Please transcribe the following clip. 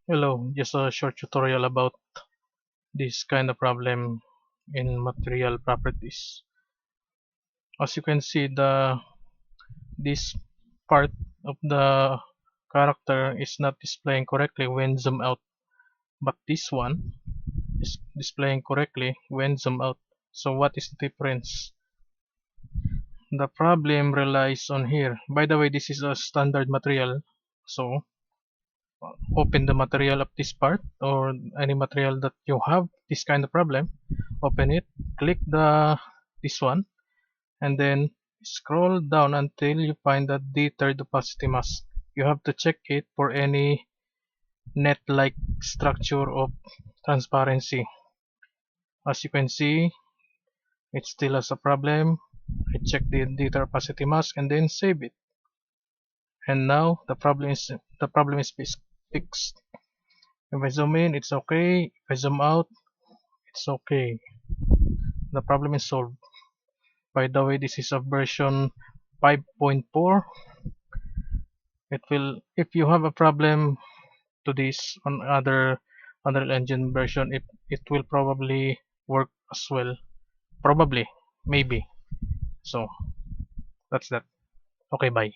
Hello, just a short tutorial about this kind of problem in material properties. As you can see, this part of the character is not displaying correctly when zoom out, but this one is displaying correctly when zoom out. So what is the difference? The problem relies on here. By the way, this is a standard material, so open the material of this part or any material that you have this kind of problem, open it, click this one, and then scroll down until you find the third opacity mask. You have to check it for any net like structure of transparency. As you can see, it still has a problem. I check the opacity mask and then save it, and now the problem is fixed. If I zoom in, it's okay. If I zoom out, it's okay. The problem is solved. By the way, this is a version 5.4. It will, if you have a problem to this on other Unreal Engine version, it will probably work as well. Probably, maybe. So that's that. Okay, bye.